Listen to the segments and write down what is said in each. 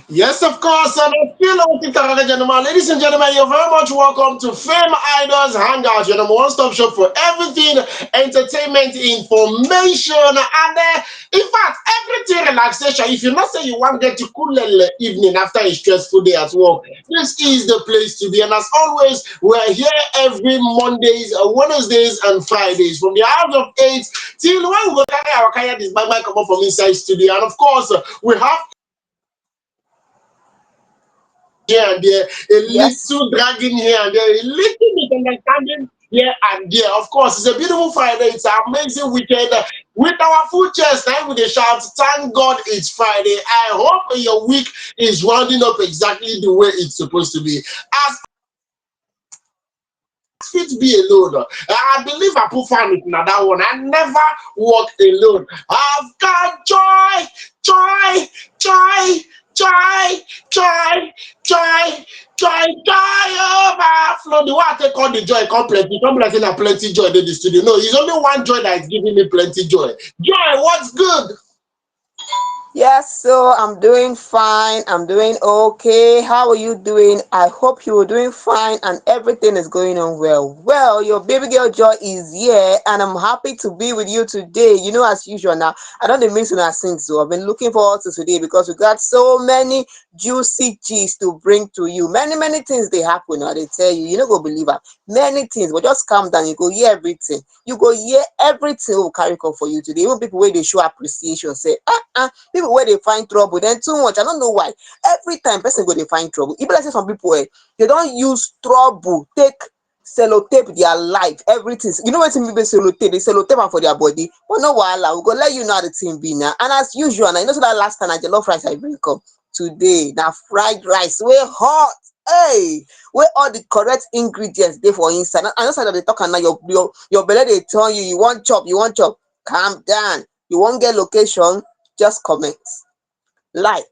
Yes, of course. And I feel like gentlemen. Ladies and gentlemen, you're very much welcome to Fame Idols Hangout, your number one stop shop for everything entertainment, information, and in fact, everything relaxation. If you not say you want to get to cool evening after a stressful day at work, this is the place to be. And as always, we're here every Mondays, Wednesdays, and Fridays from the hours of 8 till when we go carry our kaya this bag come up from inside studio. And of course, we have here and there, a Yes. little dragging here and there, a little misunderstanding here and there. Of course, it's a beautiful Friday. It's an amazing weekend. With our full chest, now with a shout, thank God it's Friday. I hope your week is rounding up exactly the way it's supposed to be. As fit be alone. I believe I put fan with another one. I never walk alone. I've got joy, joy, joy, joy, joy, joy, joy overflow. The way I take on the joy, come plenty. Come like in plenty joy in the studio. No, it's only one joy that is giving me plenty joy. Joy, what's good? Yes, so I'm doing fine. I'm doing okay. How are you doing? I hope you are doing fine and everything is going on well. Well, your baby girl Joy is here and I'm happy to be with you today. You know, as usual now, I don't miss when I sing, so I've been looking forward to today because we got so many juicy gist to bring to you. Many things they happen now. They tell you, you know, go believe it. Many things, but just calm down. You go hear everything. You go hear everything will carry come for you today. Even people where they show appreciation say, people where they find trouble then too much. I don't know why every time person go they find trouble. Even like say some people they don't use trouble take sellotape their life everything. You know wetin people sellotape, they sellotape am for their body, but no wahala, we go let you know how the thing be now. And as usual now, you know, so that last time na jollof rice I bring come, today na fried rice wey hot. Hey, where all the correct ingredients dey for inside. And just like they talk am now, your belle dey tell you you wan chop, you wan chop. Calm down. You wan get location, just comment, like,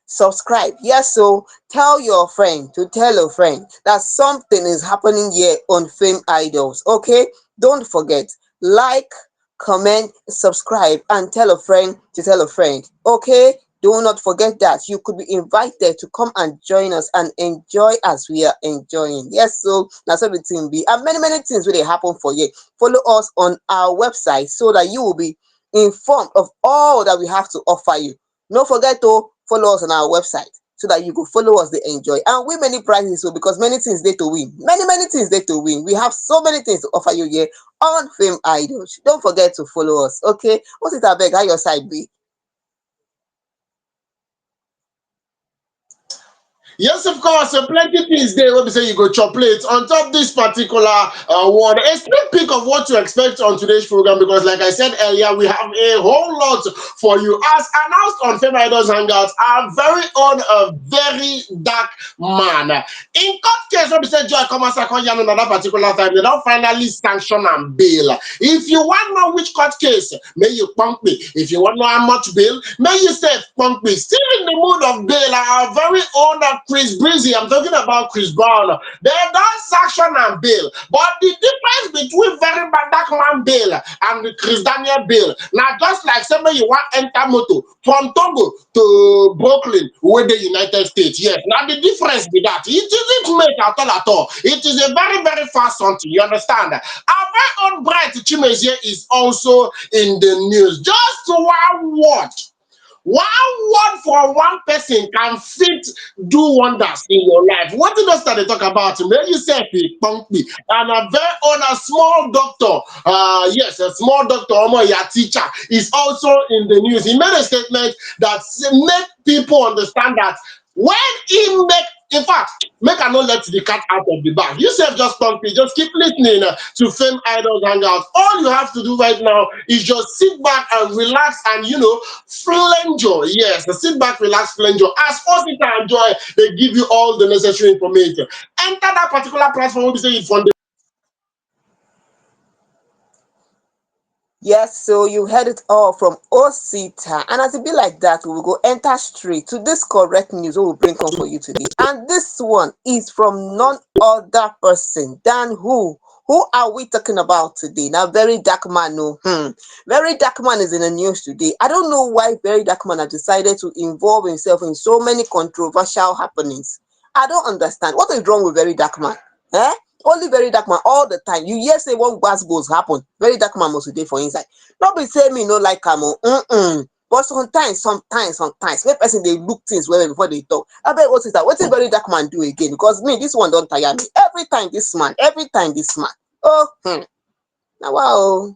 subscribe. Yes, so tell your friend to tell a friend that something is happening here on Fame Idols. Okay, don't forget, like, comment, subscribe, and tell a friend to tell a friend. Okay, do not forget that you could be invited to come and join us and enjoy as we are enjoying. Yes, so that's everything be, and many things will happen for you. Follow us on our website so that you will be informed of all that we have to offer you. No forget to follow us on our website so that you go follow us, they enjoy and win many prizes. So because many things there to win, many things there to win. We have so many things to offer you here on Fame Idols. Don't forget to follow us. Okay, what's it abeg? How your side be? Yes, of course. Plenty things there. When we say you go chocolate on top this particular one, a sneak peek of what to expect on today's program. Because, like I said earlier, we have a whole lot for you. As announced on Fameidols Hangouts, our very own very dark man. In court case, when we say Joy come as another particular time, they don't finally sanction and bail. If you want to know which court case, may you punk me. If you want to know how much bail, may you say punk me. Still in the mood of bail, our very own Chris Breezy. I'm talking about Chris Brown. They don't sanction and bail, but the difference between very bad dark man bail and the Chris Daniel bail, now just like somebody you want enter moto from Togo to Brooklyn, with the United States. Yes, now the difference be that it isn't make at all. It is a very fast something. You understand? Our very own bright Chimezie is also in the news. Just one word. One word for one person can fit do wonders in your life. What did those that they talk about? Maybe you say pumpy and a very own a small doctor. Yes, a small doctor, your teacher is also in the news. He made a statement that make people understand that when he make, in fact, make I not let the cat out of the bag. You self just talk me, just keep listening to Fame Idols Hangout. All you have to do right now is just sit back and relax and flanger. Yes, sit back, relax, flanger. As Osita and Joy, they give you all the necessary information. Enter that particular platform, we say it's from the Yes, so you heard it all from Osita. And as it be like that, we will go enter straight to this correct news we will bring on for you today. And this one is from none other person than who? Who are we talking about today? Now, Very Dark Man. No, Very Dark Man is in the news today. I don't know why Very Dark Man has decided to involve himself in so many controversial happenings. I don't understand. What is wrong with Very Dark Man? Eh? Only Very Dark Man all the time. You hear say one gbas goes happen, Very Dark Man must be there for inside. Not be say me no like am o. But sometimes, when person dey look things well before they talk. Abeg, what is that? Wetin Very Dark Man do again? Because me, this one don tire me. Every time this man. Oh, now wow.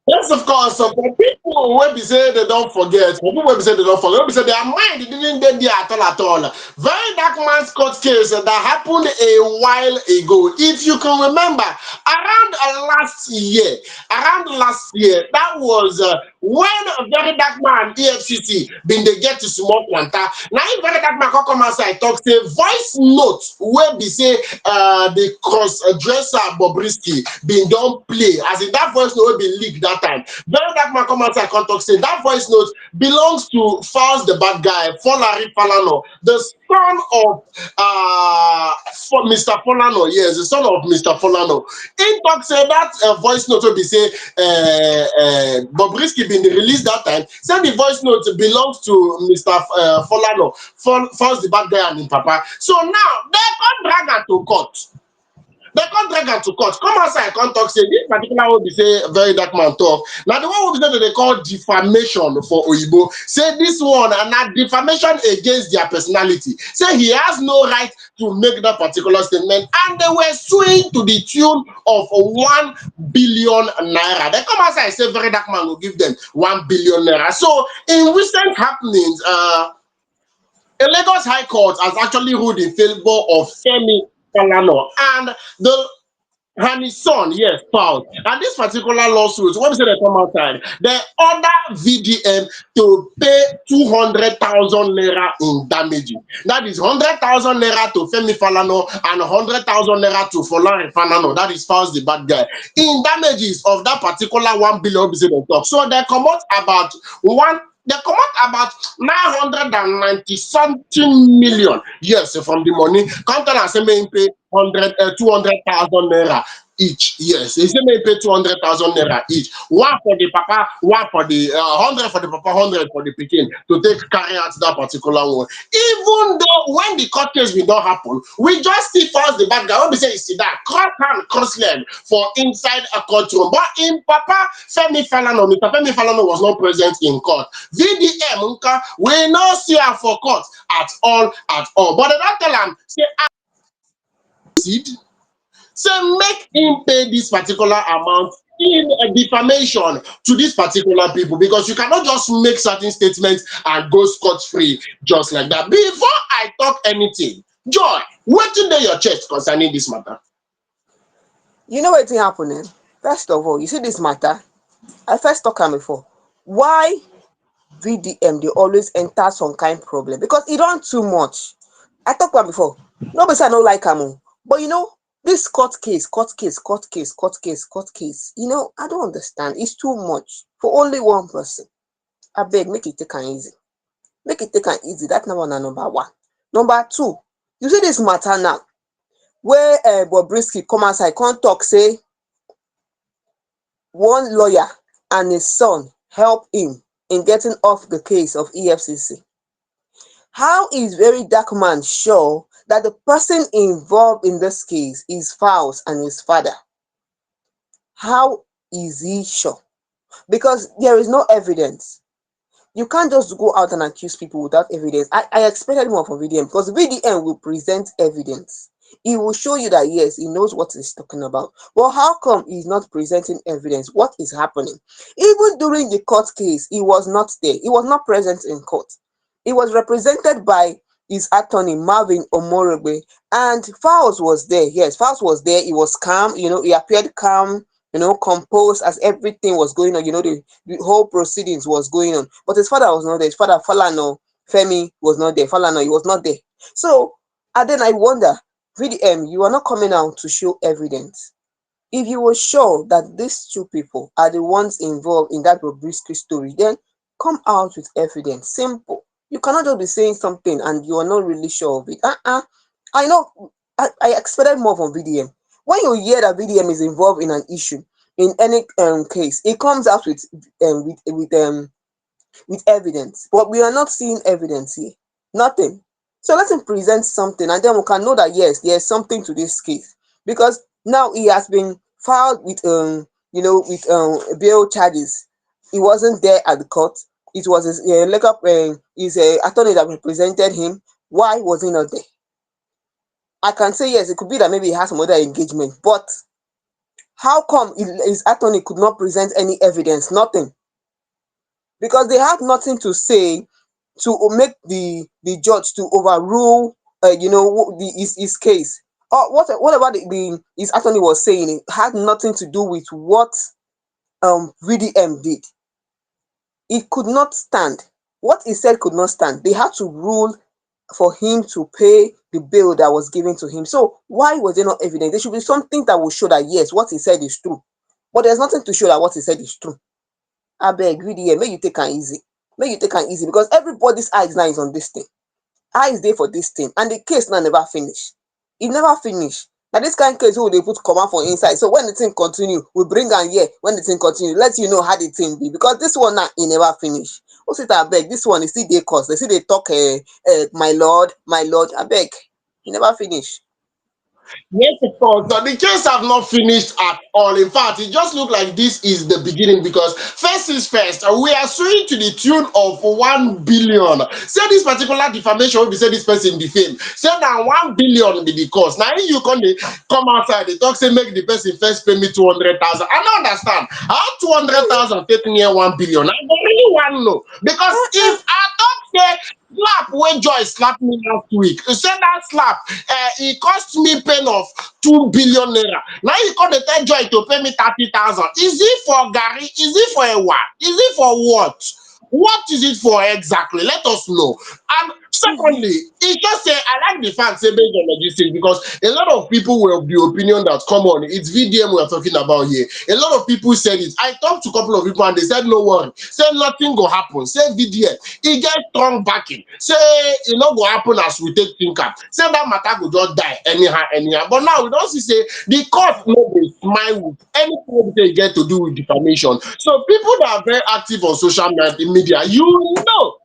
Yes, of course. So for people when we say they don't forget, for people when we say they don't forget, when we say their mind didn't get there at all. Very Dark Man's court case that happened a while ago. If you can remember, around last year, that was when Very Dark Man EFCC been they get to small quanta. Now if Very Dark Man come outside talk say voice note where we say the cross dresser Bobrisky been don't play as in that voice note will be leaked that time. Very Dark Man come outside and talk say that voice note belongs to Falz the bad guy, Falana, the son of Mr. Falano. Yes, the son of Mr. Falano. He talk say that voice note will be say Bobrisky been released that time. Say the voice note belongs to Mr. Falano, Falz the bad guy and him papa. So now they come drag her to court. They come drag am to court. Come outside come talk say this particular one be say Very Dark Man talk. Now the one wey be say they call defamation for Oyibo. Say this one and na defamation against their personality. Say he has no right to make that particular statement, and they were suing to the tune of 1 billion naira. They come outside say Very Dark Man will give them 1 billion naira. So in recent happenings, a Lagos High Court has actually ruled in favor of Femi Falana and the and his son, yes, Falz. And this particular lawsuit, when we say they come outside, they order VDM to pay 200,000 naira in damages. That is 100,000 naira to Femi Falana and 100,000 naira to Falana Falana. That is Falz the bad guy. In damages of that particular 1 billion we say they talk. So they come out about one. They come out about 990 something million. Yes, from the money. Come tell and say may him pay 200,000 naira each. Yes, he say may pay 200,000 naira each. One for the papa, one for the 100 for the papa, 100 for the pikin to take carry out that particular one. Even though when the court case will not happen, we just see first the bad guy. When we say you see that cross hand, cross leg for inside a courtroom, but in Papa Femi Falana, Mr. Femi Falana was not present in court. VDM Nka, we no see her for court at all, at all. But they don't tell him, say, proceed, say, make him pay this particular amount in a defamation to these particular people because you cannot just make certain statements and go scot-free just like that. Before I talk anything, Joy, what's in your chest concerning this matter? You know wetin happen First of all, you see this matter, I first talk am before. Why VDM dey always enter some kind problem? Because e don too much. I talk am before. No be say I no like am but you know this court case, I don't understand. It's too much for only one person. Abeg, make it take am easy. Make it take am easy. That one na number one. Number two, you see this matter now wey Bobrisky come outside come talk say one lawyer and his son help him in getting off the case of EFCC. How is Very Dark Man sure that the person involved in this case is Falz and his father? How is he sure? Because there is no evidence. You can't just go out and accuse people without evidence. I expected more from VDM because VDM will present evidence. He will show you that yes, he knows what he's talking about. But how come he's not presenting evidence? What is happening? Even during the court case, he was not there. He was not present in court. He was represented by his attorney, Marvin Omorogbe, and Falz was there. Yes, Falz was there. He was calm. He appeared calm, composed as everything was going on. The whole proceedings was going on. But his father was not there. His father, Falana, Femi, was not there. Falana, he was not there. So, and then I wonder, VDM, you are not coming out to show evidence. If you were sure that these two people are the ones involved in that Bobrisky story, then come out with evidence. Simple. You cannot just be saying something and you are not really sure of it. I know I expected more from VDM. When you hear that VDM is involved in an issue in any case, it comes out with evidence, but we are not seeing evidence here. Nothing. So let him present something, and then we can know that yes, there's something to this case, because now he has been filed with bail charges. He wasn't there at the court. It was his attorney that represented him. Why was he not there? I can say yes, it could be that maybe he has some other engagement, but how come his attorney could not present any evidence? Nothing, because they had nothing to say to make the judge to overrule his case. Or whatever his attorney was saying, it had nothing to do with what VDM did. It could not stand. What he said could not stand. They had to rule for him to pay the bill that was given to him. So why was there not evidence? There should be something that will show that yes, what he said is true. But there's nothing to show that what he said is true. I beg, VDM, make you take am easy. Make you take am easy, because everybody's eyes now is on this thing. Eyes dey for this thing, and the case now never finish. E never finish. Na this kind case wey we dey put comma for inside. So when the thing continue, we bring am here. When the thing continue, let you know how the thing be. Because this one now, e never finish. Osit abeg, this one e still dey cost. They still dey talk my lord. Abeg, e never finish. Yes, of course. So the case have not finished at all. In fact, it just look like this is the beginning because first is first. We are suing to the tune of 1 billion. Say this particular defamation, we say this person defame. Say that 1 billion be the cost. Now you come outside, they talk say make the person first pay me 200,000. I don't understand how 200,000 take near 1 billion. I don't really want to know because if I talk say slap when Joy slapped me last week. You said that slap, it cost me pain of 2 billion naira. Now you call the tell Joy to pay me 30,000. Is it for Gary? Is it for a what? Is it for what? What is it for exactly? Let us know. And secondly, it's just say I like the fact say based on logistics because a lot of people will have the opinion that come on, it's VDM we are talking about here. A lot of people said it. I talked to a couple of people and they said no worry. Say nothing go happen. Say VDM, he get strong backing. Say it not go happen as we take think am. Say that matter go just die anyhow. But now we don't see say the court no dey smile with anything they get to do with defamation. So people that are very active on social media, you know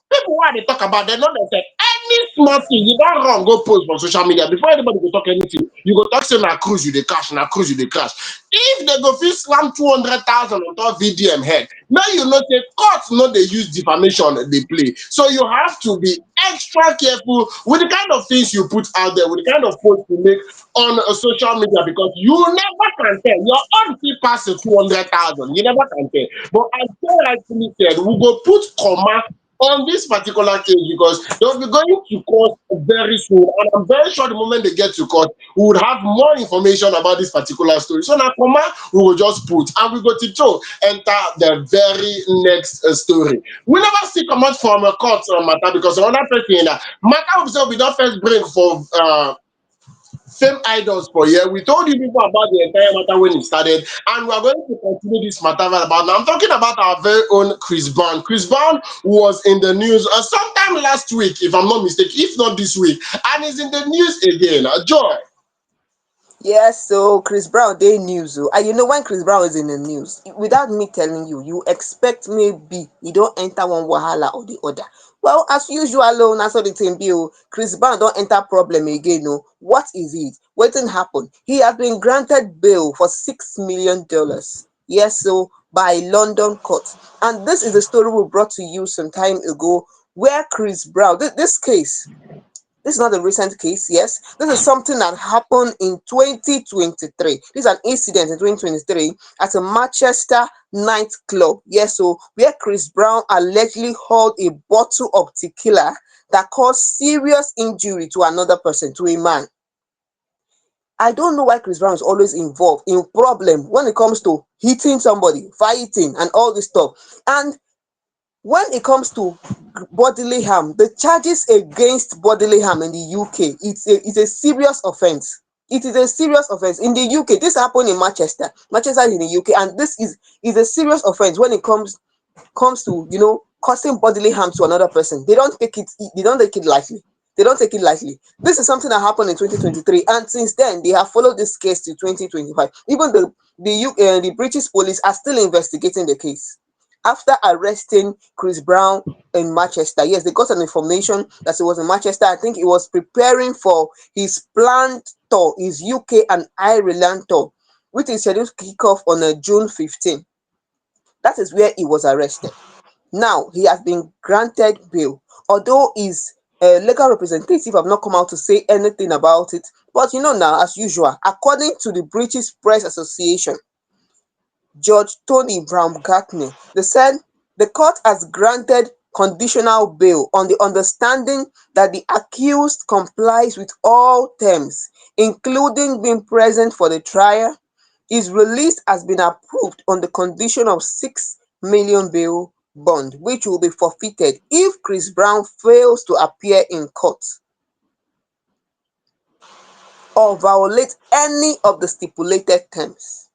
people wey I dey talk about dem no dey say any small thing you don run go post for social media before anybody go talk anything you go talk say na cruise you dey cash na cruise you dey cash. If dem go fit slam 200,000 on top VDM head make you know say court no dey use defamation dey play, so you have to be extra careful with the kind of things you put out there, with the kind of post you make on social media because you never can tell your own fit pass 200,000, you never can tell. But as so rightfully said, we go put comma on this particular case because they'll be going to court very soon, and I'm very sure the moment they get to court, we would have more information about this particular story. So now, comma, we will just put and we go to show enter the very next story. We never see comment from a court matter because another person matter we don't first bring for Fameidols for here. We told you people about the entire matter when it started, and we are going to continue this matter right about now. I'm talking about our very own Chris Brown. Chris Brown was in the news sometime last week, if I'm not mistaken, if not this week, and is in the news again. Joy. Yes, so Chris Brown dey news and you know when Chris Brown is in the news, without me telling you, you expect maybe he don enter one wahala or the other. Well, as usual na so the thing be Chris Brown don enter problem again What is it? Wetin happen? He has been granted bail for $6 million. Yes, so by London court. And this is the story we brought to you some time ago where Chris Brown, this case, this is not a recent case, yes. This is something that happened in 2023. This is an incident in 2023 at a Manchester nightclub. Yes, so where Chris Brown allegedly held a bottle of tequila that caused serious injury to another person, to a man. I don't know why Chris Brown is always involved in problem when it comes to hitting somebody, fighting, and all this stuff. And when it comes to bodily harm, the charges against bodily harm in the UK, it's a serious offense. It is a serious offense in the UK. This happened in Manchester. Manchester is in the UK, and this is a serious offense when it comes to causing bodily harm to another person. They don't take it lightly. They don't take it lightly. This is something that happened in 2023, and since then they have followed this case to 2025. Even the British police are still investigating the case after arresting Chris Brown in Manchester. Yes, they got an information that he was in Manchester. I think he was preparing for his planned tour, his UK and Ireland tour, which is scheduled to kick off on June 15. That is where he was arrested. Now he has been granted bail, although his legal representative have not come out to say anything about it. But now, as usual, according to the British Press Association, Judge Tony Baumgartner, they said the court has granted conditional bail on the understanding that the accused complies with all terms, including being present for the trial. His release has been approved on the condition of 6 million bail bond, which will be forfeited if Chris Brown fails to appear in court or violate any of the stipulated terms.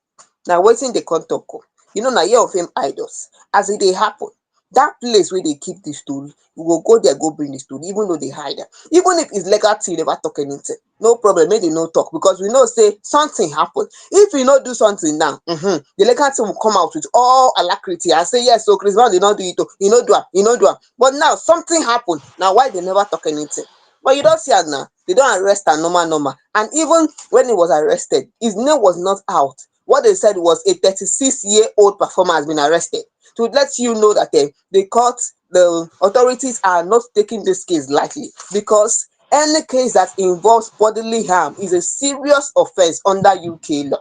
Na wetin dey come talk o. Na year of Fameidols. As e dey happen, dat place wey dey keep the story, we go go there go bring the story even though dey hide am. Even if his legal team never talk anything, no problem, make dem no talk, because we know say something happen. If we no do something now, the legal team will come out with all alacrity and say yes, so Chris Brown did not do it o, he no do am, he no do am. But now something happen, na why they never talk anything. But you don see am now, they don arrest am normal normal, and even when he was arrested, his name was not out. What they said was a 36-year-old performer has been arrested, to let you know that the authorities are not taking this case lightly, because any case that involves bodily harm is a serious offense under UK law.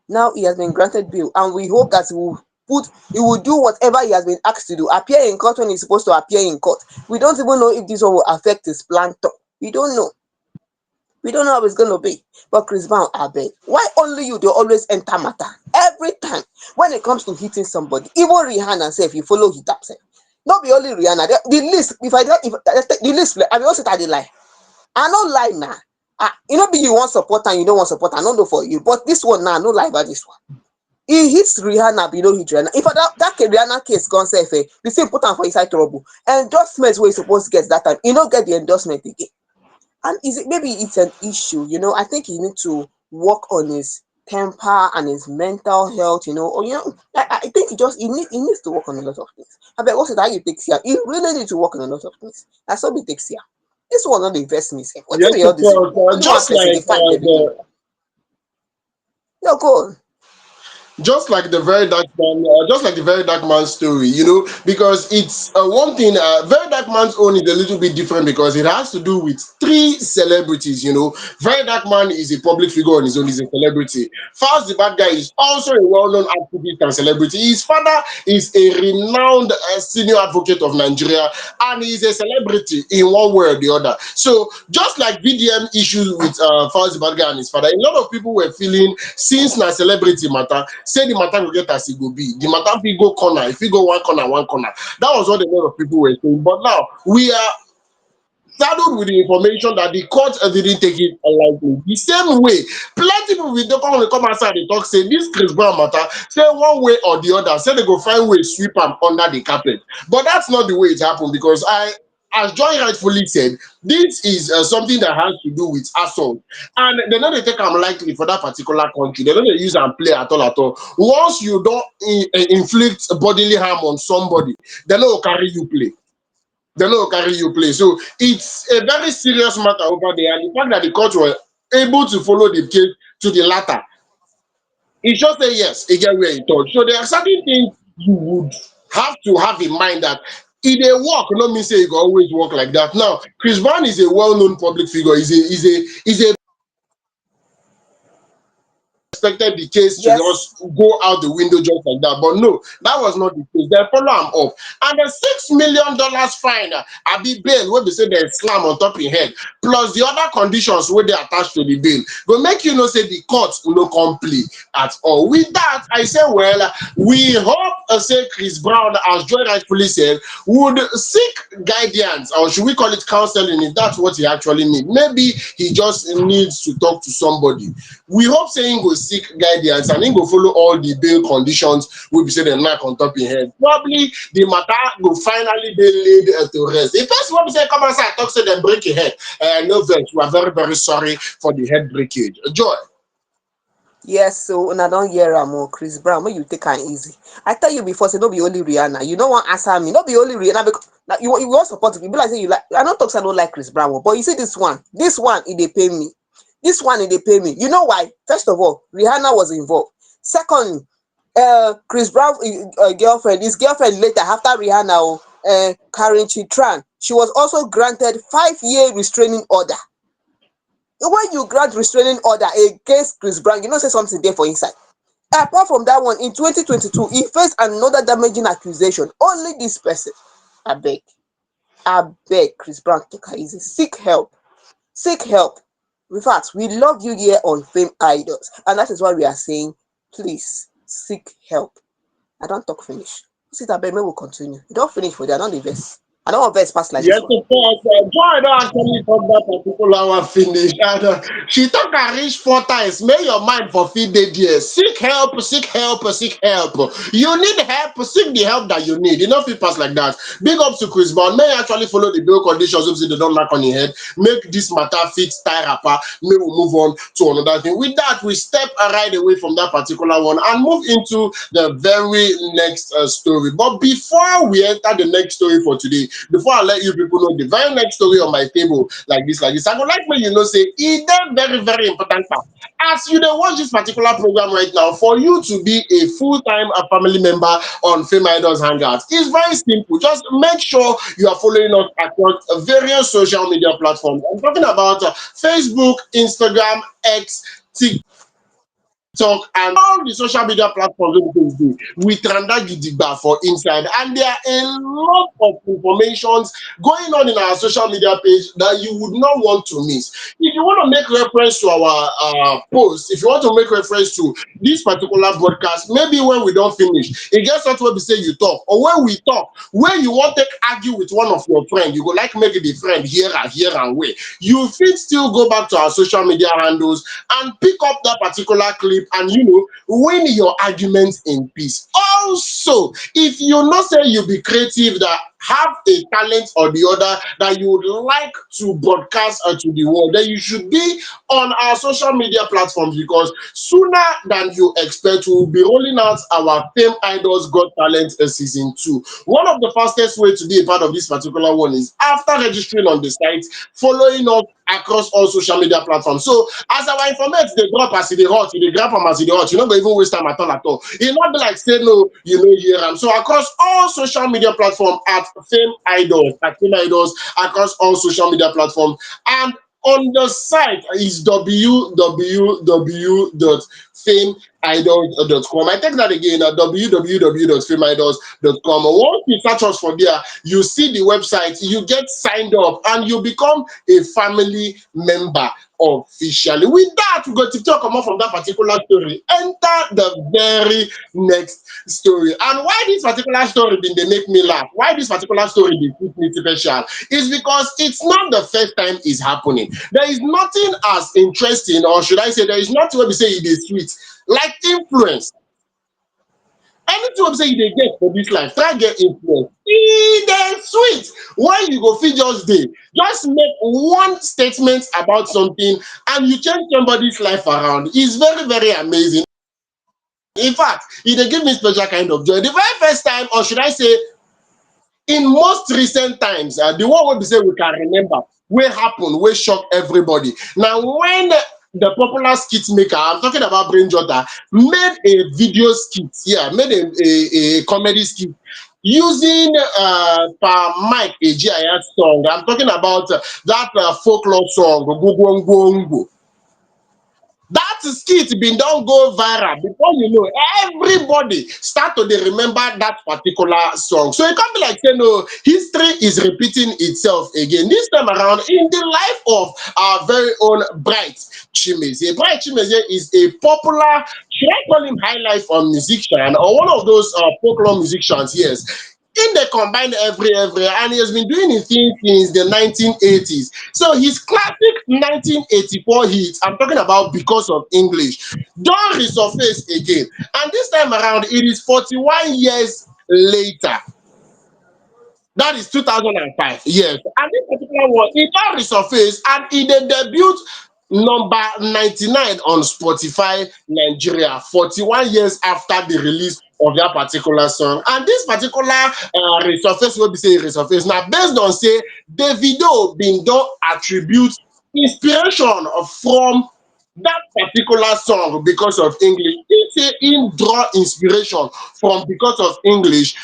Now he has been granted bail, and we hope that he will do whatever he has been asked to do, appear in court when he's supposed to appear in court. We don't even know if this one will affect his plan talk. We don't know. We don't know how it's going to be. But Chris Brown, abeg, why only you dey always enter matter every time when it comes to hitting somebody? Even Rihanna sef, you follow hit am sef. No be only Rihanna. The list, if I take the list, I be also start dey lie. I no lie now. No be you wan support am, you no wan support am, I no know for you. But this one now, no lie about this one. He hits Rihanna, but he no hit Rihanna. If that Rihanna case gone sef, the thing put am for inside trouble. Endorsement wey he suppose get that time, he no get the endorsement again. And maybe it's an issue, I think he need to work on his temper and his mental health, or I think he needs to work on a lot of things. I bet what's it how you take here? He really need to work on a lot of things. That's what he takes here. This one not invest me. What Yes, do of all this? course. Only one person they find everything. No, go on. Just like the very dark man, just like the very dark man's story, because it's one thing. Very dark man's own is a little bit different because it has to do with three celebrities. Very dark man is a public figure on his own; he's a celebrity. Falz the bad guy is also a well-known activist and celebrity. His father is a renowned senior advocate of Nigeria, and he's a celebrity in one way or the other. So just like VDM issues with Falz the bad guy and his father, a lot of people were feeling since na celebrity matter, say the matter will get as it go be. The matter will go corner, if you go one corner, one corner. That was what a lot of people were saying. But now we are saddled with the information that the court didn't take it lightly. The same way, plenty people will come outside and talk, say this Chris Brown matter, say one way or the other, say they go find way sweep them under the carpet. But that's not the way it happened because as Joy rightfully said, this is something that has to do with assault. And they know they take them lightly for that particular country. They don't use and play at all at all. Once you don't inflict bodily harm on somebody, they know carry you play. They no carry you play. So it's a very serious matter over there. And the fact that the court were able to follow the case to the latter, it just say yes, again where it touch. So there are certain things you would have to have in mind that if they work, no mean say it go always work like that. Now, Chris Brown is a well-known public figure. Is a expected the case to Yes. just go out the window just like that. But no, that was not the case. They follow him up. And the $6 million fine, I be bail where they say they slam on top of your head, plus the other conditions where they attached to the bail. Go make you know say the court no complete at all. With that, I say, well, we hope say Chris Brown, as Joy rightfully said, would seek guidance, or should we call it counseling if that's what he actually needs. Maybe he just needs to talk to somebody. We hope saying go seek seek guidance and he go follow all the bail conditions wey be say dem knack on top im head. Probably the matter go finally dey laid to rest. The person wey be say come outside talk say dem break im head, no vex, we are very very sorry for the head breakage. Joy. Yes, so una don hear am o, Chris Brown, make you take am easy. I tell you before, say no be only Rihanna. You no wan answer me. No be only Rihanna because na you wan support me. Be like say you like. I no talk say I no like Chris Brown, but you see this one e dey pain me. This one e dey pain me. You know why? First of all, Rihanna was involved. Secondly, Chris Brown girlfriend, his girlfriend later after Rihanna, Karen Chitran, she was also granted 5-year restraining order. When you grant restraining order against Chris Brown, you know say something there for inside. Apart from that one, in 2022, he faced another damaging accusation. Only this person. Abeg, abeg, Chris Brown, take her easy. Seek help. Seek help. In fact, we love you here on Fame Idols, and that is why we are saying, please seek help. I don't talk finish. Sit abeg, make we continue. You don't finish for there. I don't dey vex. I don't want vex pass like Yes, this of one. course. Joy don actually talk that particular one finish. And she talk and reach 4 times. May your mind for feed dey there. Seek help, seek help, seek help. You need help, seek the help that you need. You know, fit pass like that. Big up to Chris Brown. May you actually follow the bill conditions if they don't knock on your head. Make this matter fit tie rapper. May we move on to another thing. With that, we step right away from that particular one and move into the very next story. But before we enter the next story for today, before I let you people know the very next story on my table, like this, I would like me you know say e dey very very important part. As you dey watch this particular program right now, for you to be a full-time family member on Fameidols Hangout, it's very simple. Just make sure you are following us across various social media platforms. I'm talking about Facebook, Instagram, X, TikTok, and all the social media platforms wey we dey with Tranda Gidigba for inside. And there are a lot of informations going on in our social media page that you would not want to miss. If you want to make reference to our post, if you want to make reference to this particular broadcast, maybe when we don't finish, it gets something where we say you talk, or when we talk, when you want to argue with one of your friends, you go like make the friend here and where. You fit still go back to our social media handles and pick up that particular clip and win your argument in peace. Also, if you know say you be creative that have a talent or the other that you would like to broadcast to the world, then you should be on our social media platforms, because sooner than you expect, we will be rolling out our Fame Idols Got Talent season 2. One of the fastest way to be a part of this particular one is after registering on the site, following up across all social media platforms. So as our informate they drop as e dey hot, you dey grab am as e dey hot, you no go even waste time at all at all. E not be like say no, you know hear am. So across all social media platforms at Fame Idols, across all social media platforms, and on the site is www.fameidols.com. I take that again at www.fameidols.com. Once you search us for there, you see the website, you get signed up, and you become a family member officially. With that, we go to talk more from that particular story. Enter the very next story. And why this particular story been they make me laugh? Why this particular story dey keep me special? Is because it's not the first time it's happening. There is nothing as interesting, or should I say, there is nothing where we say it is sweet like influence. Anything wey be say you dey get for this life, try get influence. E dey sweet when you go fit just make one statement about something and you change somebody's life around. It's very very amazing. In fact, e dey give me special kind of joy. The very first time, or should I say in most recent times, the one wey be say we can remember wey happen, wey shock everybody, now when the popular skit maker, I'm talking about Brain Jotter, made a video skit, yeah, made a comedy skit using per Mike Ejiaya song. I'm talking about that folklore song Gugwongongo. That skit been don go viral. Before you know, everybody start to dey remember that particular song. So it can't be like say no, history is repeating itself again. This time around, in the life of our very own Bright Chimezie. Bright Chimezie is a popular, should I call him high life musician, or one of those folklore musicians? Yes. In the combined every and he has been doing his thing since the 1980s. So his classic 1984 hit, I'm talking about Because of English, don't resurface again. And this time around, it is 41 years later. That is 2005. Yes. And this particular one, it all resurfaced and it dey debut number 99 on Spotify Nigeria, 41 years after the release of that particular song. And this particular resurface wey be say e resurface na based on say Davido bin don attribute inspiration from that particular song Because of English. He say im draw inspiration from Because of English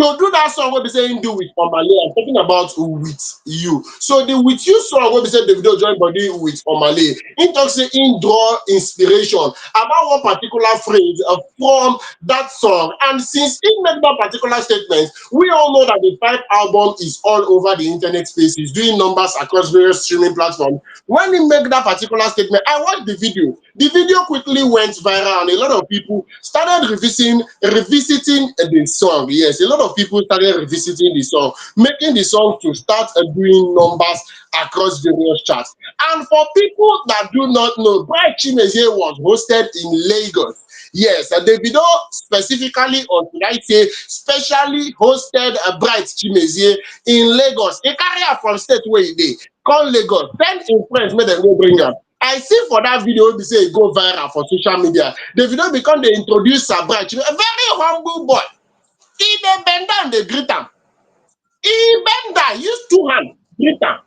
to do that song wey be say him do with Omale. I'm talking about With You. So the With You song wey be say Davido join body with Omale, him talk say him draw inspiration about one particular phrase from that song. And since he make that particular statement, we all know that the five album is all over the internet space. He's doing numbers across various streaming platforms. When he make that particular statement, I watched the video. The video quickly went viral, and a lot of people started revisiting the song. Yes, a lot of people started revisiting the song, making the song to start doing numbers across various charts. And for people that do not know, Bright Chimezie was hosted in Lagos. Yes, Davido specifically, or should I say, specially hosted Bright Chimezie in Lagos. He carry am from state where he dey, come Lagos, send im friends make dem go bring am. I see for that video wey be say e go viral for social media. Davido become dey introduce Sir Bright, a very humble boy. He dey bend down dey greet am. He bend down, use two hands greet am.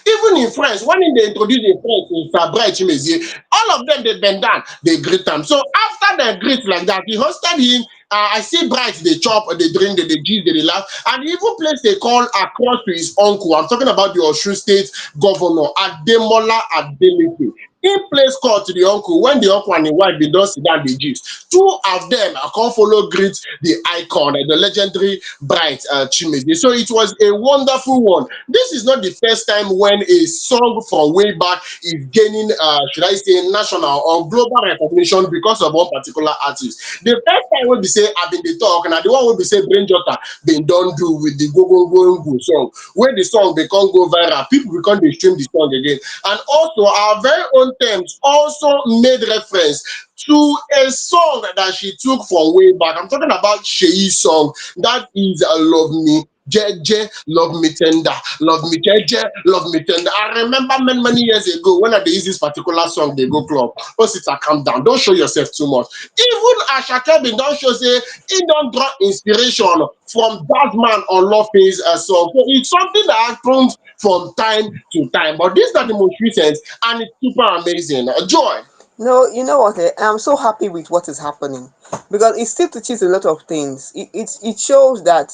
Even in France, when they introduce in France in Fabrice Chimezie, all of them they bend down, they greet him. So after they greet like that, he hosted him. I see Bright, they chop, they drink, they gist, they laugh, and he even placed a call across to his uncle. I'm talking about the Osun State Governor Ademola Adeleke. He placed call to the uncle when the uncle and the wife they don't sit down the gist. Two of them come follow greet the icon, the legendary Bright Chimezie. So it was a wonderful one. This is not the first time when a song from way back is gaining, should I say, national or global recognition because of one particular artist. The first time when we say I've been the talk, and the one when we say Brain Jotter been done do with the Go song. When the song become go viral, people become they stream the song again. And also our very own terms also made reference to a song that she took from way back. I'm talking about Sheyi's song that is Love Me Jeje, Love Me Tender, Love Me Jeje, Love Me Tender. I remember many years ago when I dey use this particular song, they go club. Oh, sister, calm down. Don't show yourself too much. Even Ashake bin don show say he don draw inspiration from that man on Love Face song. So it's something that happens from time to time. But this is not the most recent and it's super amazing. Joy. No, you know what? I'm so happy with what is happening because it still teaches a lot of things. It shows that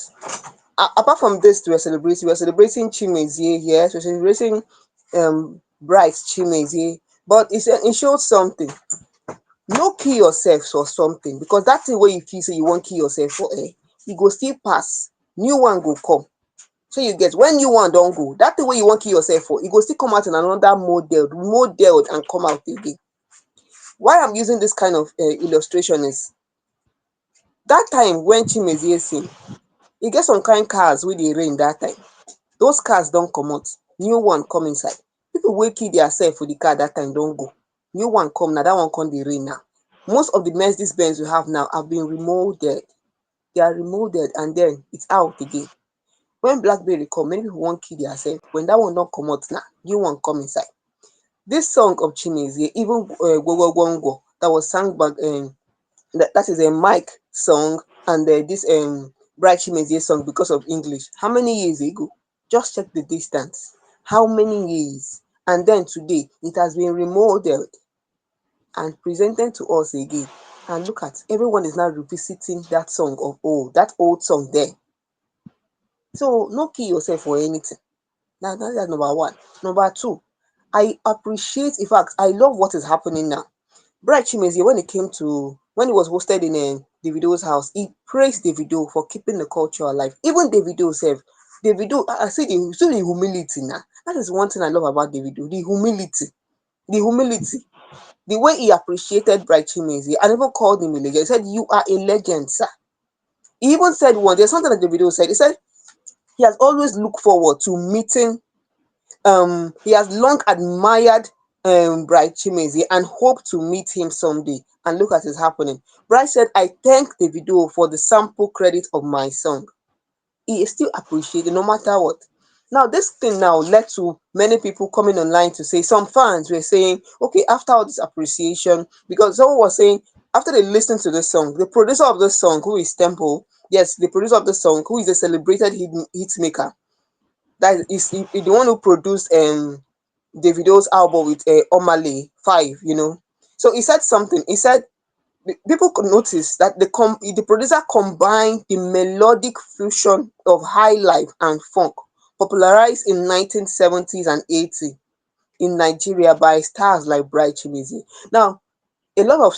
apart from this, we're celebrating Chimezie, yes, we're celebrating Bright Chimezie, but it shows something. No kill yourself for something because that thing where you feel say you won't kill yourself for, you go still pass. New one go come. So you get when new one don't go, that thing where you won't kill yourself for, it go still come out in another modeled and come out again. Why I'm using this kind of illustration is that time when Chimezie sing, e get some kind cars wey dey rain that time. Those cars don comot, new one come inside. People wey kill theirself for the car that time don go. New one come now, that one come dey rain now. Most of the Mercedes Benz we have now have been remolded. They are remolded and then it's out again. When Blackberry come, many people wan kill theirself. When that one don comot now, new one come inside. This song of Chimezie, even Gwogwogwongo, that was sang by that is a Mike song, and this Bright Chimezie song Because of English. How many years ago? Just check the distance. How many years? And then today it has been remodeled and presented to us again. And look at everyone is now revisiting that song of old, that old song there. So no kill yourself for anything. That's number one. Number two, I appreciate, in fact, I love what is happening now. Bright Chimezie, when he was hosted in Davido's house, he praised Davido for keeping the culture alive. Even Davido self, Davido, I see the humility now. That is one thing I love about Davido, the humility, the way he appreciated Bright Chimezie and even called him a legend. He said, "You are a legend, sir." He even said one. There's something that the video said. He said he has always looked forward to meeting. He has long admired Bright Chimezie and hope to meet him someday. And look at it happening. Bright said, "I thank the video for the sample credit of my song." He is still appreciated no matter what. Now, this thing now led to many people coming online to say, some fans were saying, okay, after all this appreciation, because someone was saying, after they listened to this song, the producer of this song, who is Temple, yes, the producer of the song, who is a celebrated hit maker, that is the one who produced Davido's album with Omale 5, you know. So he said something. He said people could notice that the producer combined the melodic fusion of high life and funk popularized in 1970s and 80s in Nigeria by stars like Bright Chimezie. Now, a lot of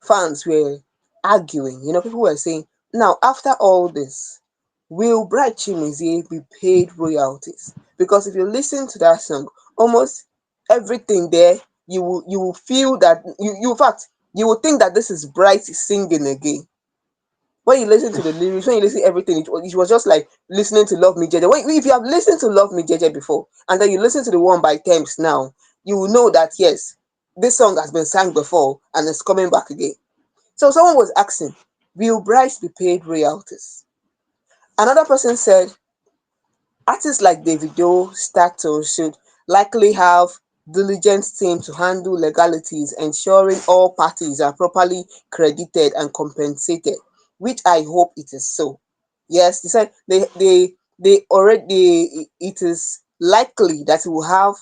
fans were arguing, you know, people were saying, now, after all this, will Bright Chimezie be paid royalties? Because if you listen to that song, almost everything there, you will feel that you in fact you will think that this is Bright singing again. When you listen to the lyrics, when you listen to everything, it was just like listening to Love Me Jeje. If you have listened to Love Me Jeje before, and then you listen to the one by Thames now, you will know that yes, this song has been sung before and it's coming back again. So someone was asking, will Bryce be paid royalties? Another person said, artists like Davido, Stato should likely have diligent team to handle legalities, ensuring all parties are properly credited and compensated, which I hope it is so. Yes, they said they already it is likely that we will have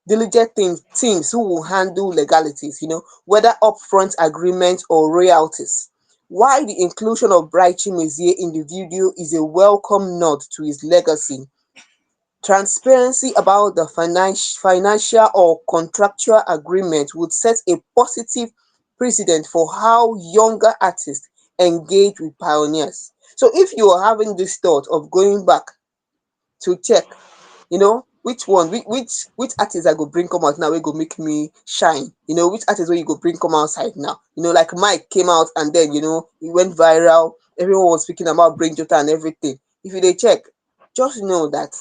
diligent teams who will handle legalities, you know, whether upfront agreements or royalties. While the inclusion of Bright Chimezie in the video is a welcome nod to his legacy, transparency about the financial or contractual agreement would set a positive precedent for how younger artists engage with pioneers. So if you are having this thought of going back to check, you know, which one, which artist I go bring come out now, we go make me shine, you know, which artist will you go bring come outside now, you know, like Mike came out and then, you know, he went viral, everyone was speaking about Brain Jota and everything. If you they check, just know that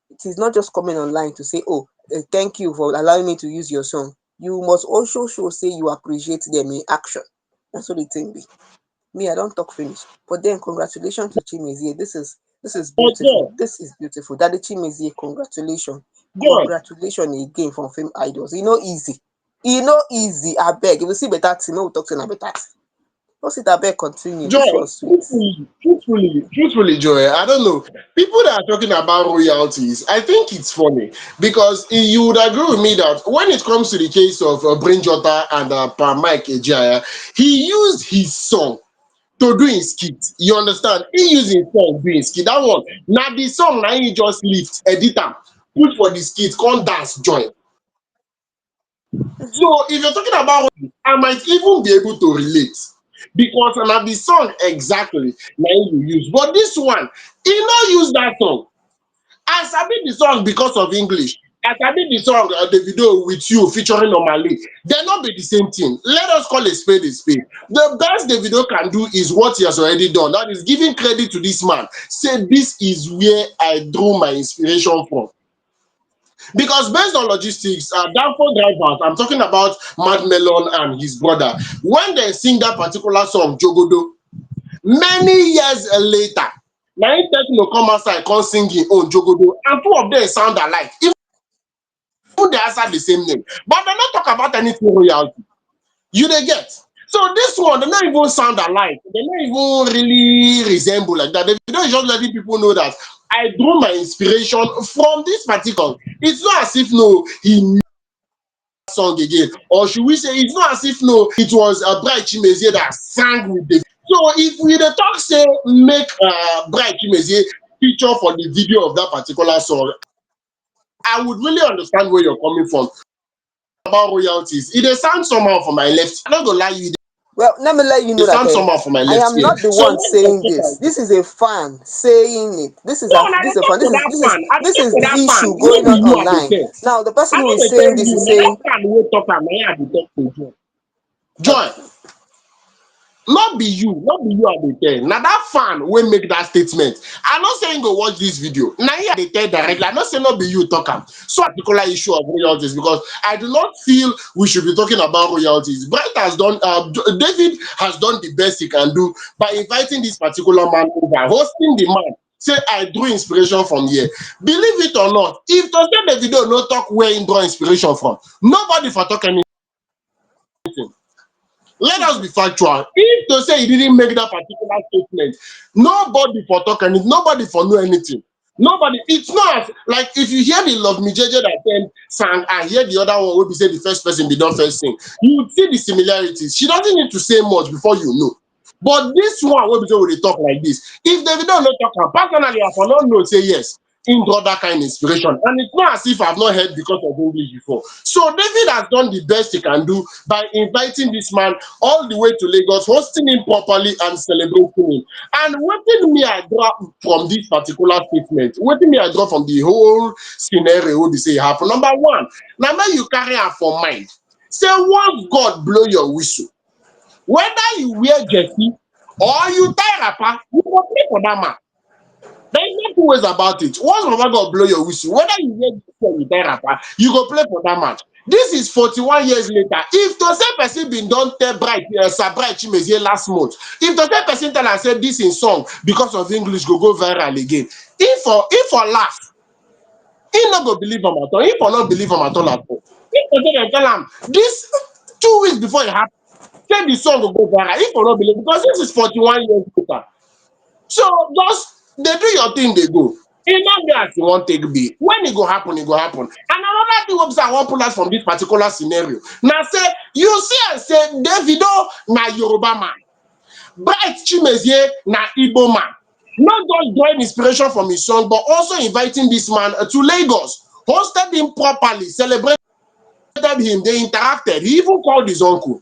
it is not just coming online to say, oh, thank you for allowing me to use your song. You must also show say you appreciate them in action. That's what the thing be. Me, I don't talk finish. But then congratulations to Chimezie. This is But beautiful. This is beautiful. Daddy Chimezie, congratulations. Joy, Congratulations again from Fame Idols. You know easy. You know easy. I beg. If you see better thing, no we talk to you better thing. Don't sit I beg continue. Joy, This was sweet. truthfully, Joy, I don't know. People that are talking about royalties, I think it's funny because you would agree with me that when it comes to the case of Brain Jota and Pa Mike Ejaya, he used his song to do his skit. You understand? He used his song do his skit. That one, now the song, now he just lift, edit am, put for the skit, come dance, join. Mhm. So if you're talking about, I might even be able to relate because na the song exactly na him you use. But this one, he no use that song. I sabi the song because of English. I sabi the song Davido with you featuring Omale. They no be the same thing. Let us call a spade a spade. The best Davido can do is what he has already done. That is giving credit to this man. Say this is where I drew my inspiration from. Because based on logistics, downfall drivers, I'm talking about Mad Melon and his brother, when they sing that particular song, Jogodo, many years later, na him Tekno come outside come sing him own Jogodo, and two of them sound alike. Even they answer the same name. But they not talk about anything royalty. You dey get? So this one, they not even sound alike. They not even really resemble like that. They don't just letting people know that I drew my inspiration from this particular. It's not as if no, he song again, or should we say it's not as if no, it was a Bright Chimezie that sang with the. So if we the talk say make Bright Chimezie feature for the video of that particular song, I would really understand where you're coming from about royalties. It dey sound somehow for my left. I'm not gonna lie you, Well, let me let you they know that sound somehow for my I left am ear. not the So one when they saying talk this. like This is a fan saying it. This is no, a na this dey is a talk fan. to This is that this is fan. I dey this talk is to the that fan. issue No going be on you I dey online. tell. Now, the I person who no is dey tell saying this you. is Na that saying, fan wey talk am na him I dey talk to. Joy. Joy. okay, not be you I dey tell. Na that fan wey make that statement. I no say him go watch this video. Na here I dey tell directly. I no say no be you talk am. So particular issue of royalties because I do not feel we should be talking about royalties. David has done the best he can do by inviting this particular man over, hosting the man. Say I drew inspiration from here. Believe it or not, if to say the video no talk where he draw inspiration from, nobody for talk anything. Let us be factual. If to say he didn't make that particular statement, nobody for talk anything, nobody for know anything. Nobody, it's not like if you hear the Love Me JJ that then sang and hear the other one will be say the first person be done first sing, you would see the similarities. She doesn't need to say much before you know. But this one will be say we dey talk like this. If Davido no talk am, personally, I for not know say yes, him got that kind of inspiration. And it's not as if I've not heard because of English before. So David has done the best he can do by inviting this man all the way to Lagos, hosting him properly and celebrating him. And what did me I draw from this particular statement? What did me I draw from the whole scenario wey be say e happen? Number one, now make you carry am for mind. Say once God blow your whistle, whether you wear jersey or you tie wrapper, you go play for that man. There's no two ways about it. Once Mama God blow your whistle, whether you wear jersey or you tie wrapper, you go play for that match. This is 41 years later. If to say person been don tell Sir Bright Chimezie last month, if to say person tell am say this in song because of English go viral again, if for laugh, he no go believe am at all. He for not believe am at all at all. If to say dem tell am this 2 weeks before it happen, say the song go viral, he for not believe because this is 41 years later. So just dey do your thing dey go. E no be as you wan take be. When e go happen, e go happen. And another thing wey be say I wan pull out from this particular scenario na say you see am say Davido na Yoruba man, Bright Chimezie na Igbo man. Not just drawing inspiration from his song but also inviting this man to Lagos, hosted him properly, celebrated him, they interacted, he even called his uncle.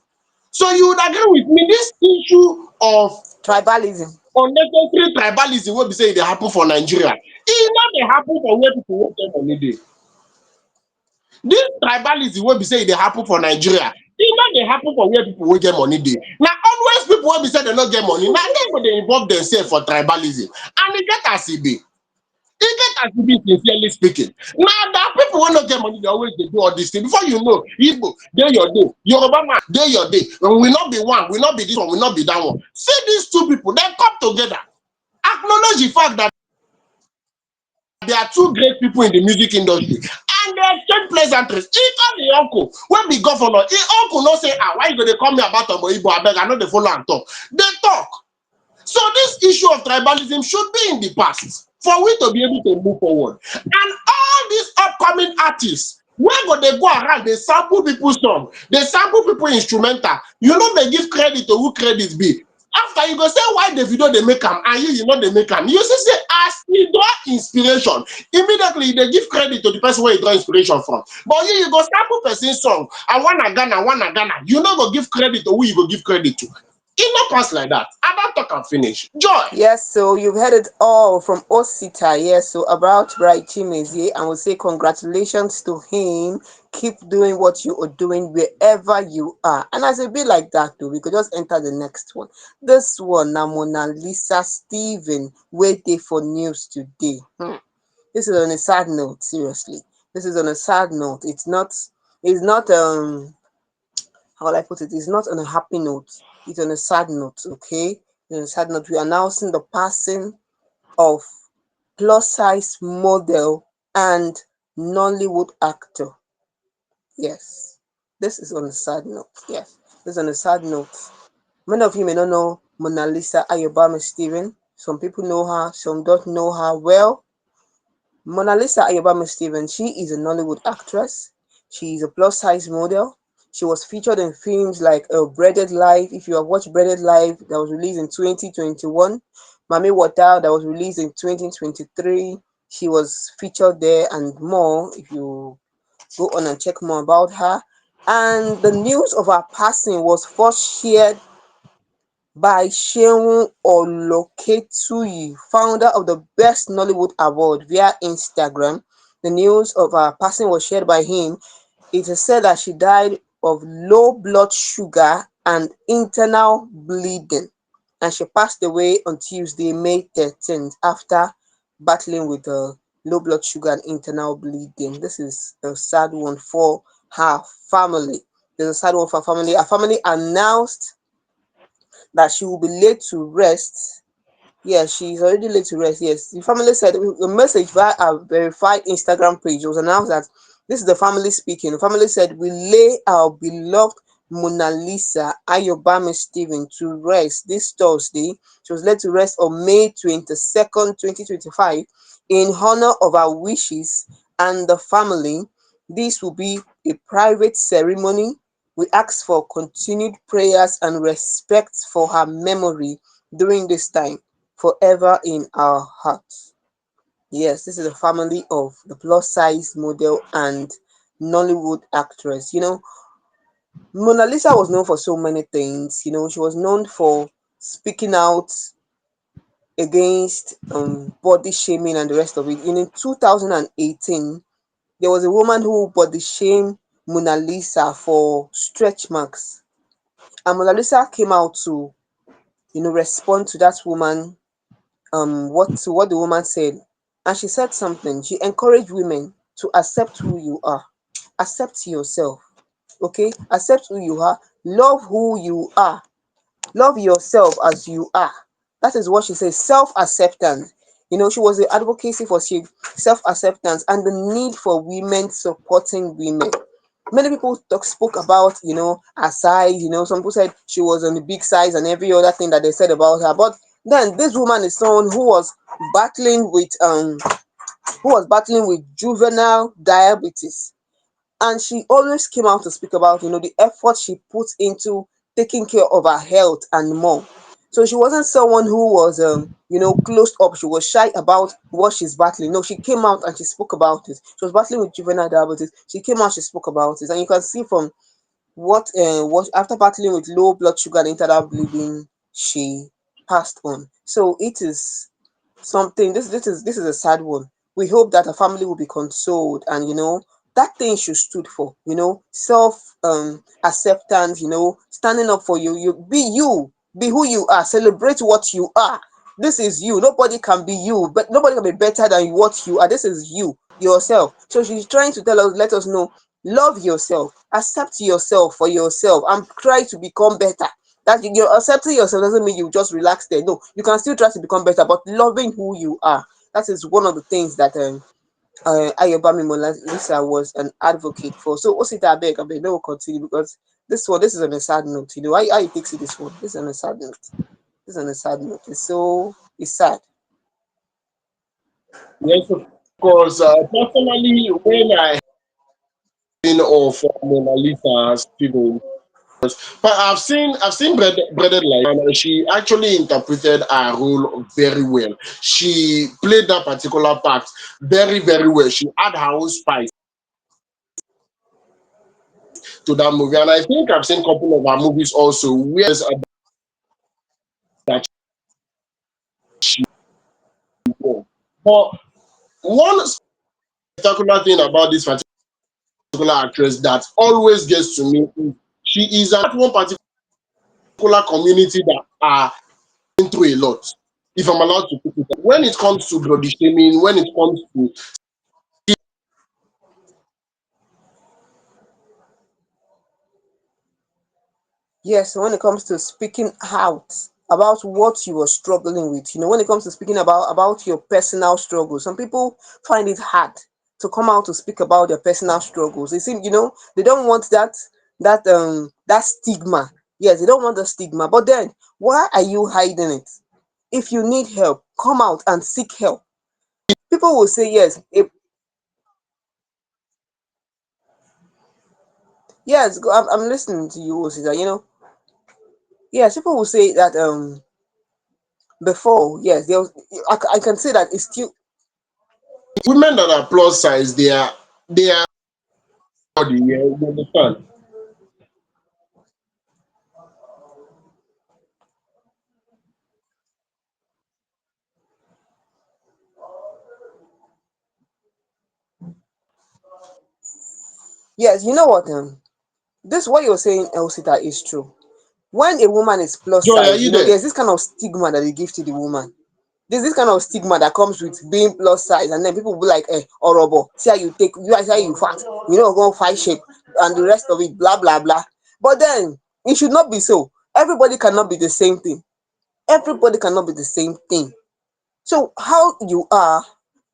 So you would agree with me, this issue of Tribalism. unnecessary tribalism wey be say e dey happen for Nigeria, e no dey happen for where people wey get money dey. This tribalism wey be say e dey happen for Nigeria, e no dey happen for where people wey get money dey. Na always people wey be say dem no get money, na dem go dey involve themselves for tribalism. And e get as e be. E get as e be, sincerely speaking. Na that people wey no get money dey always dey do all this thing. Before you know, Igbo dey your day, Yoruba man dey your day. We no be one, we no be this one, we no be that one. See these two people, dem come together, acknowledge the fact that they are two great people in the music industry, and they exchange pleasantries. Even the uncle wey be governor, the uncle no say, why you go dey call me about Omo Igbo, abeg I no dey follow am talk. Dey talk. So this issue of tribalism should be in the past for we to be able to move forward. And all these upcoming artists, where go they go around, they sample people's song, they sample people instrumental. You know they give credit to who credit be. After you go say why the video they make them and you know they make them. You see say as you draw inspiration, immediately they give credit to the person where you draw inspiration from. But you go sample person's song, I wanna Ghana. You know go give credit to who you go give credit to. It not pass like that. I don't talk and finish. Joy. Yes, so you've heard it all from Osita. Yes, so about Bright Chimezie, and we'll say congratulations to him. Keep doing what you are doing wherever you are. And as a bit like that, too, we could just enter the next one. This one, now Monalisa Steven, waiting for news today. This is on a sad note, seriously. This is on a sad note. It's not how will I put it? It's not on a happy note. It's on a sad note, okay? On a sad note, we are announcing the passing of plus size model and Nollywood actor. Yes, this is on a sad note. Yes, this is on a sad note. Many of you may not know Monalisa Ayobami Steven. Some people know her, some don't know her well. Monalisa Ayobami Steven, she is a Nollywood actress. She is a plus size model. She was featured in films like Breaded Life. If you have watched Breaded Life, that was released in 2021. Mami Water, that was released in 2023. She was featured there and more. If you go on and check more about her. And the news of her passing was first shared by Seun Oloketuyi, founder of the Best Nollywood Award, via Instagram. The news of her passing was shared by him. It is said that she died of low blood sugar and internal bleeding. And she passed away on Tuesday, May 13th, after battling with low blood sugar and internal bleeding. This is a sad one for her family. There's a sad one for her family. Her family announced that she will be laid to rest. Yes, she's already laid to rest. Yes, the family said the message via a verified Instagram page was announced that this is the family speaking. The family said, "We lay our beloved Monalisa Ayobami Stephen to rest this Thursday." She was laid to rest on May 22nd, 2025, in honor of our wishes and the family. This will be a private ceremony. We ask for continued prayers and respect for her memory during this time, forever in our hearts. Yes, this is a family of the plus size model and Nollywood actress. Mona Lisa was known for so many things. She was known for speaking out against body shaming and the rest of it. In 2018, there was a woman who body shamed Mona Lisa for stretch marks. And Mona Lisa came out to, respond to that woman, what the woman said. And she said something. She encouraged women to accept who you are. Accept yourself. Okay? Accept who you are. Love who you are. Love yourself as you are. That is what she says. Self-acceptance. She was the advocacy for self-acceptance and the need for women supporting women. Many people spoke about, her size. Some people said she was on the big size and every other thing that they said about her. But then this woman is someone battling with who was battling with juvenile diabetes, and she always came out to speak about the effort she put into taking care of her health and more. So she wasn't someone who was closed up. She was shy about what she's battling. No, she came out and she spoke about it. She was battling with juvenile diabetes. She came out, she spoke about it, and you can see from what after battling with low blood sugar and internal bleeding, she passed on. So it is something. This is a sad one. We hope that her family will be consoled, and that thing she stood for, self acceptance, standing up for you, be who you are, celebrate what you are. This is you. Nobody can be you, but nobody can be better than what you are. This is you yourself. So she's trying to let us know, love yourself, accept yourself for yourself, and try to become better. That you're accepting yourself doesn't mean you just relax there. No, you can still try to become better, but loving who you are. That is one of the things that Ayobami Lisa was an advocate for. So Osita, I beg, no, we'll continue because this is on a sad note. How you take see this one? This is on a sad note. This is on a sad note. It's sad. Yes, of course. Personally, when I seen of Mona Lisa Stephen, but I've seen Breaded Life, and she actually interpreted her role very well. She played that particular part very, very well. She had her own spice to that movie, and I think I've seen a couple of her movies also where that she won. But one spectacular thing about this particular actress that always gets to me is she is at one particular community that are going through a lot. If I'm allowed to put it, when it comes to body shaming, when it comes to Yes, when it comes to speaking out about what you are struggling with, when it comes to speaking about your personal struggles, some people find it hard to come out to speak about their personal struggles. They seem, they don't want that stigma. Yes, they don't want the stigma. But then, why are you hiding it? If you need help, come out and seek help. People will say yes. Yes, I'm listening to you, Osita. Yes, people will say that before, yes, I can say that it's still. women that are plus size, they are body, yeah, you understand? Yes, you know what? This what you're saying, Elsita, is true. when a woman is plus Joy, are size, you there? there's this kind of stigma that they give to the woman. There's this kind of stigma that comes with being plus size, and then people will be like, horrible, see how you take, see how you fat, go fight shape, and the rest of it, blah blah blah. But then it should not be so. Everybody cannot be the same thing. Everybody cannot be the same thing. So how you are,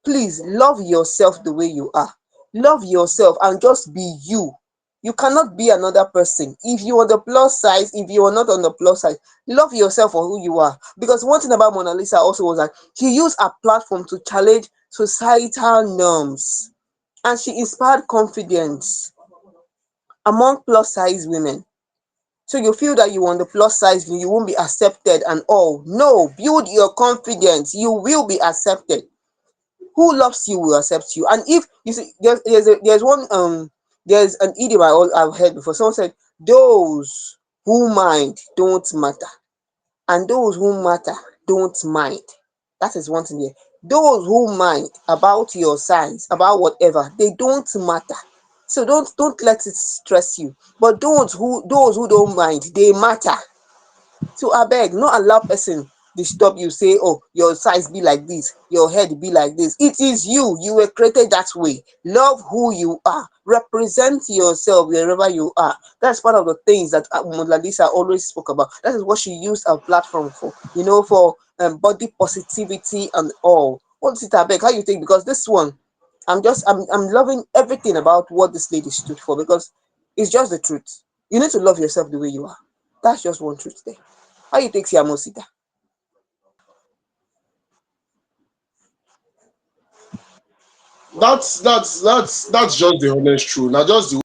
please love yourself the way you are. Love yourself and just be you. You cannot be another person. If you are the plus size, if you are not on the plus size, love yourself for who you are. Because one thing about Monalisa also was that she used her platform to challenge societal norms, and she inspired confidence among plus size women. So you feel that you on the plus size, you won't be accepted and all. No, build your confidence. You will be accepted. Who loves you will accept you. And if you see, there's an idiom I've heard before. Someone said, "Those who mind don't matter, and those who matter don't mind." That is one thing here. Those who mind about your size, about whatever, they don't matter. So don't let it stress you. But those who don't mind, they matter. So abeg, no allow person disturb you, say, oh, your size be like this, your head be like this. It is you. You were created that way. Love who you are. Represent yourself wherever you are. That's part of the things that Monalisa always spoke about. That is what she used her platform for. For body positivity and all. What's it, abeg? How you think? Because this one, I'm loving everything about what this lady stood for, because it's just the truth. You need to love yourself the way you are. That's just one truth there. How you take Siamosita? That's just the honest truth. Now just the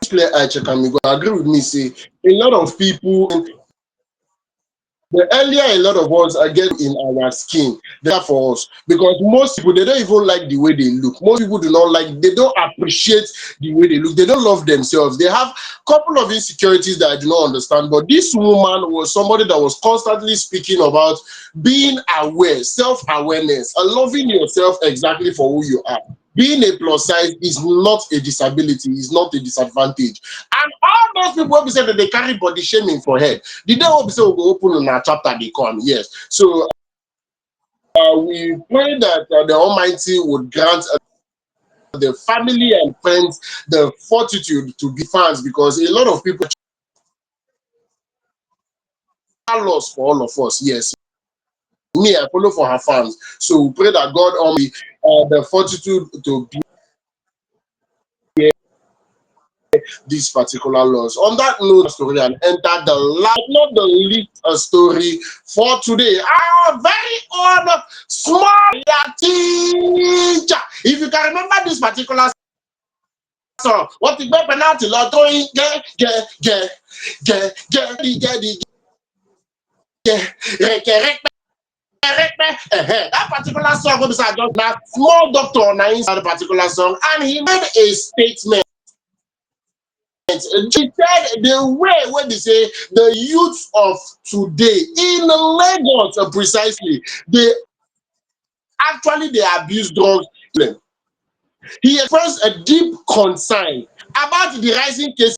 clear eye check and me go agree with me, say a lot of people, the earlier a lot of us are getting in our skin, they are for us. Because most people, they don't even like the way they look. Most people do not like, they don't appreciate the way they look. They don't love themselves. They have a couple of insecurities that I do not understand. But this woman was somebody that was constantly speaking about being aware, self-awareness, and loving yourself exactly for who you are. Being a plus size is not a disability, is not a disadvantage. And all those people will be saying that they carry body shaming for head. The day will be saying we'll go open on our chapter, they come. Yes. So we pray that the Almighty would grant the family and friends the fortitude to be fans, because a lot of people are lost for all of us. Yes. Me, I follow for her fans. So we pray that God only the fortitude to be these particular laws. On that note, story and enter the last, not the least story for today. Our very own small teacher. If you can remember this particular song, what the penalty law doing? That particular song, just that small doctor now inside the particular song, and he made a statement. She said the way when they say the youth of today in Lagos, precisely, they actually they abuse drugs. He expressed a deep concern about the rising cases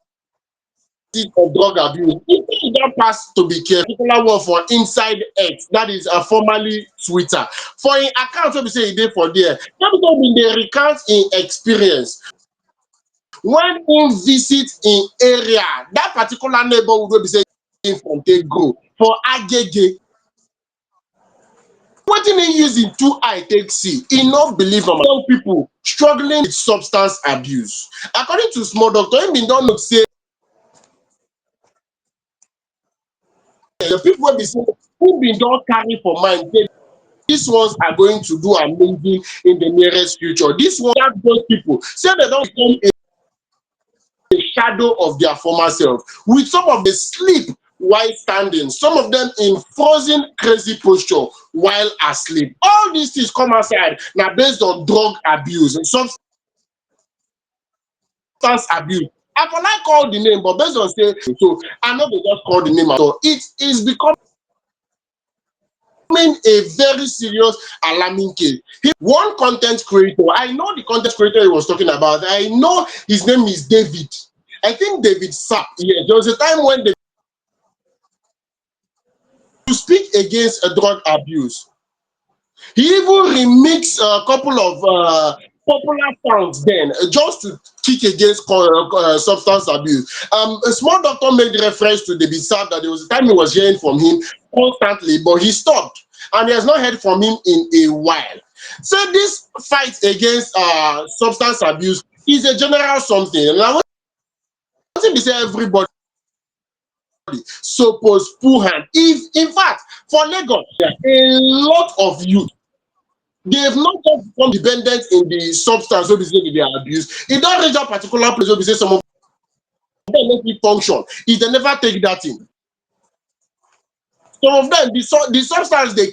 of drug abuse. If don't pass to be careful, particular one for inside X, that is formerly Twitter. For an account, we say day for there. That because when they recount in experience. When we visit in area, that particular neighborhood will be saying from take go for Agege. Wetin he use in two eye take see, he not believe am. Young people struggling with substance abuse. According to small doctor, him bin don know say the people wey be say who bin don carry for mind say these ones are going to do amazing in the nearest future. This one, those people say they don become a shadow of their former self, with some of the sleep while standing, some of them in frozen crazy posture while asleep. All these things come outside now based on drug abuse and substance abuse. I for like call the name, but based on say, so I know they just call the name at all. It is becoming a very serious alarming case. One content creator, I know the content creator he was talking about. I know his name is David. I think David Sapp. Yeah, there was a time when to speak against drug abuse. He even remixed a couple of popular songs then just to kick against substance abuse. A small doctor made reference to the sad that there was a time he was hearing from him constantly, but he stopped and he has not heard from him in a while. So this fight against substance abuse is a general something. And I want to say everybody suppose pull hand. If in fact for Lagos, a lot of youth they've not just become dependent in the substance wey be say they dey abuse. E don reach that particular place wey be say some of them no fit function if they never take that thing. Some of them the substance dey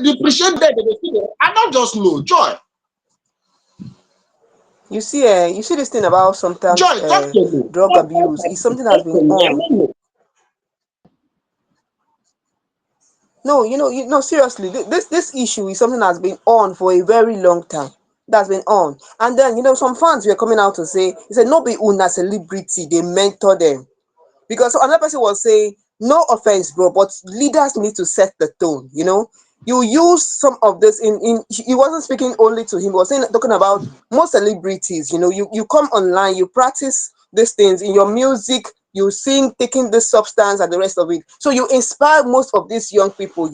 depreciate them, they dey still dey I don just know. You see this thing about sometimes Joy talk to me. drug abuse is something that's Talk been to me. I on. no know. No, seriously, this issue is something that's been on for a very long time. That's been on, and then some fans were coming out to say, he said, "No be una celebrity, they mentor them." Because another person was saying, no offense, bro, but leaders need to set the tone. You use some of this in he wasn't speaking only to him, he was saying, talking about most celebrities. You come online, you practice these things in your music, you sing taking this substance and the rest of it, so you inspire most of these young people.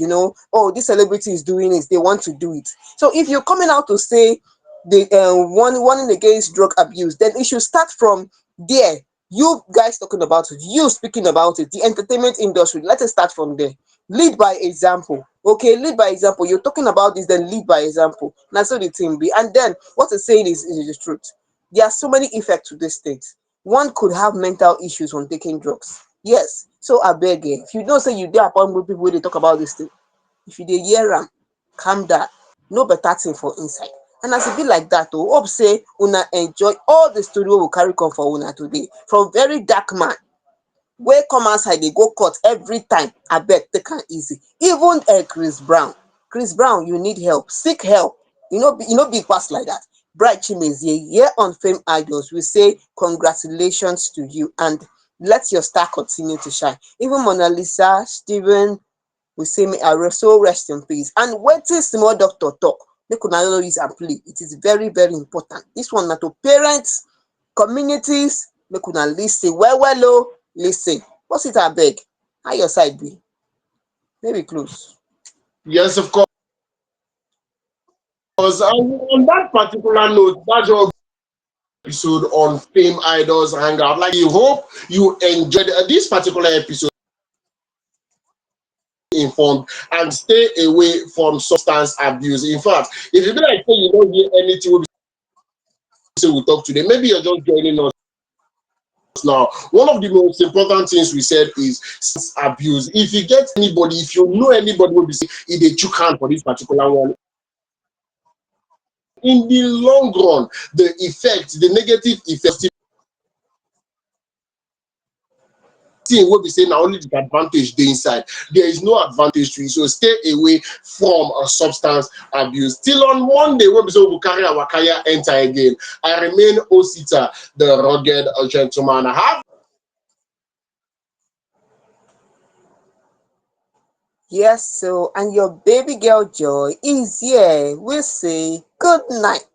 Oh, this celebrity is doing it, they want to do it. So if you're coming out to say the warning against drug abuse, then it should start from there. You guys talking about it, you speaking about it, the entertainment industry, let us start from there. Lead by example. Okay, lead by example. You're talking about this, then lead by example. That's what the thing be. And then what it's saying is the truth. There are so many effects to this thing. One could have mental issues when taking drugs. Yes. So I beg you, if you don't say you dare upon with people when they talk about this thing, if you dey hear am, calm down. No better thing for inside. And as e be like that, hope say una enjoy all the story wey we carry come for una today. From Verydarkman wey come outside dey go court every time, abeg take am easy. Even Chris Brown, you need help, seek help. You no big pass like that. Bright Chimezie here on Fameidols, we say congratulations to you and let your star continue to shine. Even Monalisa, Stephen, we say may her soul rest in peace. And wetin small doctor talk, make una no use am play. It is very very important. This one na to parents, communities, make una lis ten well well o. Lis ten. What's it abeg? How your side be? Make we close. Yes, of course. On that particular note, that's your episode on Fame Idols Hangout. Like, you hope you enjoyed this particular episode, informed and stay away from substance abuse. In fact, if you be like say you don't hear anything we say we talk today, maybe you're just joining us now. One of the most important things we said is substance abuse. If you get anybody, if you know anybody will be say if they chook hand for this particular one, in the long run, the negative effect thing wey be say na only the advantage dey inside. There is no advantage to it, so stay away from substance abuse. Till on Monday wey be say we go carry our kaya enter again. I remain Osita, the rugged gentleman. Have Yes, so and your baby girl Joy is here. We say good night.